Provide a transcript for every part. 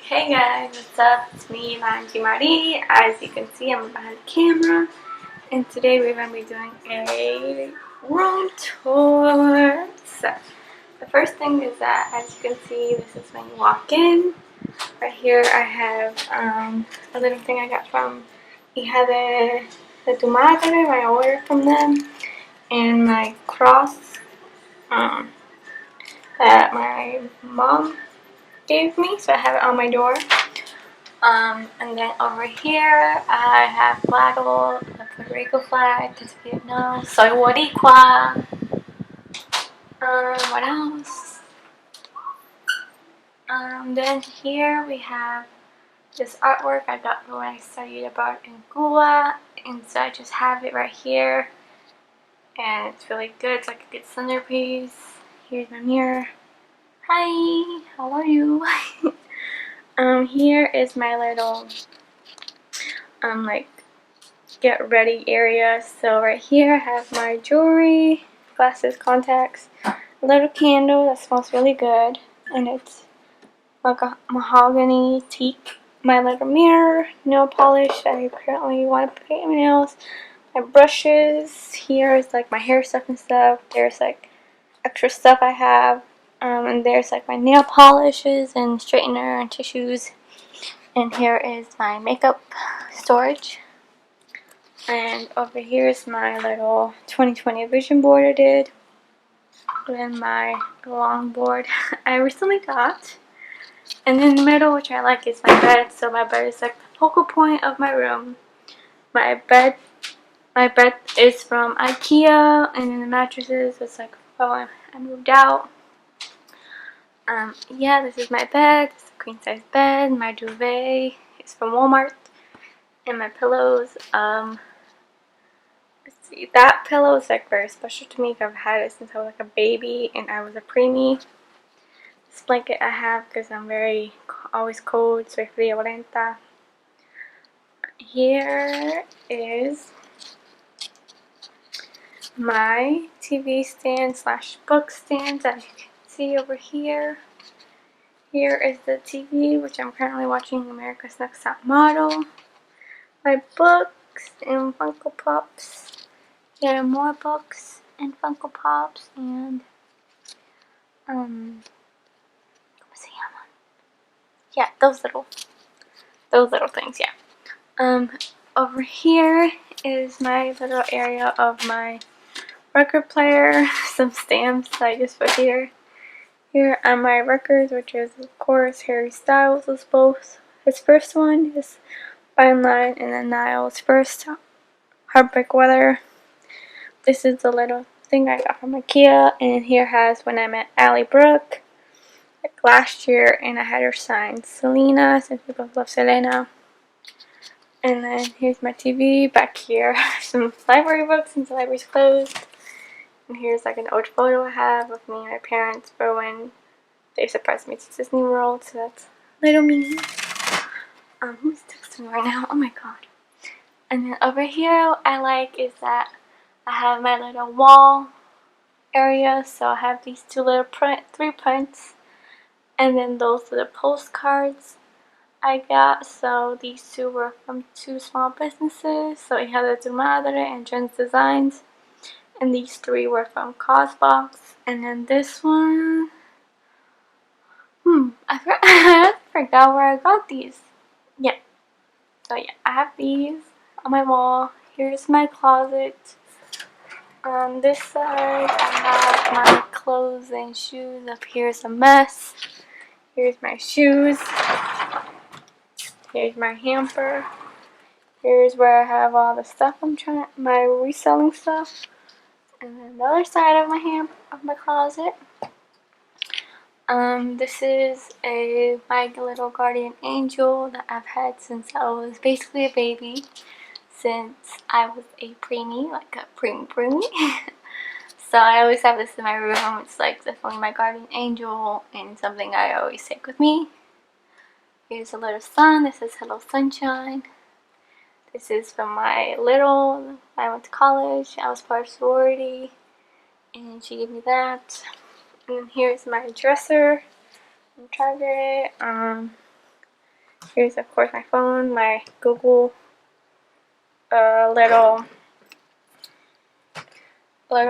Hey guys, what's up? It's me, Angie. As you can see, I'm behind the camera, and today we're going to be doing a room tour. So, the first thing is that, as you can see, this is when you walk in. Right here, I have a little thing I got from Hija de tu Madre, my order from them, and my cross um, that my mom gave me, so I have it on my door. And then over here, I have flago, the Puerto Rico flag, because if you didn't know, soy Boricua. What else? Then here we have this artwork I got when I studied abroad in Cuba, and so I just have it right here, and it's really good. It's like a good centerpiece. Here's my mirror. Hi, how are you? Here is my little like get ready area. So right here I have my jewelry, glasses, contacts, a little candle that smells really good, and it's like a mahogany teak. My little mirror, nail polish. I currently want to paint my nails. My brushes. Here is like my hair stuff and stuff. There's like extra stuff I have. And there's like my nail polishes and straightener and tissues. And here is my makeup storage. And over here is my little 2020 vision board I did. And my long board I recently got. And in the middle, which I like, is my bed. So my bed is like the focal point of my room. My bed is from IKEA, and then the mattresses, it's like, oh, I moved out. Yeah, this is my bed. It's a queen size bed. My duvet is from Walmart. And my pillows, let's see, that pillow is like very special to me because I've had it since I was like a baby and I was a preemie. This blanket I have because I'm always cold, soy friolenta. Here is my TV stand slash book stand, as you can see over here. Here is the TV, which I'm currently watching America's Next Top Model. My books and Funko Pops. There are more books and Funko Pops and ¿cómo se llama? Yeah, those little things, yeah. Over here is my little area of my record player, some stamps that I just put here. Here are my records, which is of course Harry Styles is both. His first one is Fine Line, and then Niall's first, Heartbreak Weather. This is the little thing I got from IKEA, and here has when I met Allie Brooke like last year, and I had her sign Selena, since we both love Selena. And then here's my TV. Back here some library books since the library's closed. And here's like an old photo I have of me and my parents for when they surprised me to Disney World. So that's little me. Who's texting me right now? Oh my god. And then over here I like is that I have my little wall area. So I have these three prints. And then those are the postcards I got. So these two were from two small businesses. So Hija de tu Madre and Jen's Designs. And these three were from Cosbox. And then this one, I forgot where I got these. Yeah. So yeah, I have these on my wall. Here's my closet. On this side, I have my clothes and shoes. Up here's a mess. Here's my shoes. Here's my hamper. Here's where I have all the stuff my reselling stuff. And then the other side of my closet. This is my little guardian angel that I've had since I was basically a baby. Since I was a preemie, like a preemie. So I always have this in my room. It's like definitely my guardian angel and something I always take with me. Here's a little sun. This is Hello Sunshine. This is from I went to college. I was part of sorority, and she gave me that. And here's my dresser from Target. Here's of course my phone, my Google little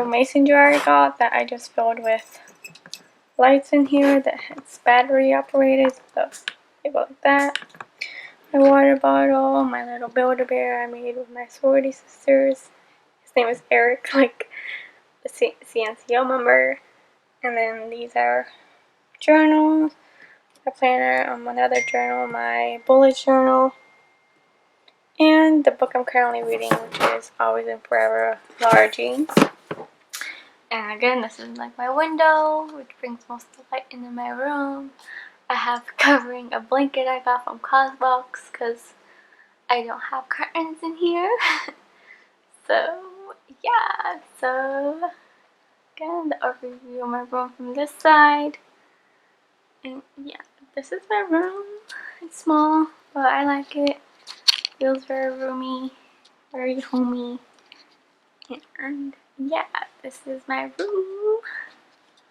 mason jar I got that I just filled with lights in here that it's battery operated, so they go like that. My water bottle, my little Build-A-Bear I made with my sorority sisters. His name is Eric, like the CNCO member. And then these are journals, a planner, another journal, my bullet journal, and the book I'm currently reading, which is Always and Forever, Laura Jeans. And again, this is like my window, which brings most of the light into my room. I have covering a blanket I got from Cosbox because I don't have curtains in here. So yeah, so again, the overview of my room from this side. And yeah, this is my room. It's small, but I like it. Feels very roomy, very homey. And yeah, this is my room.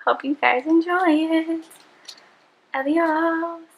Hope you guys enjoy it. Adios.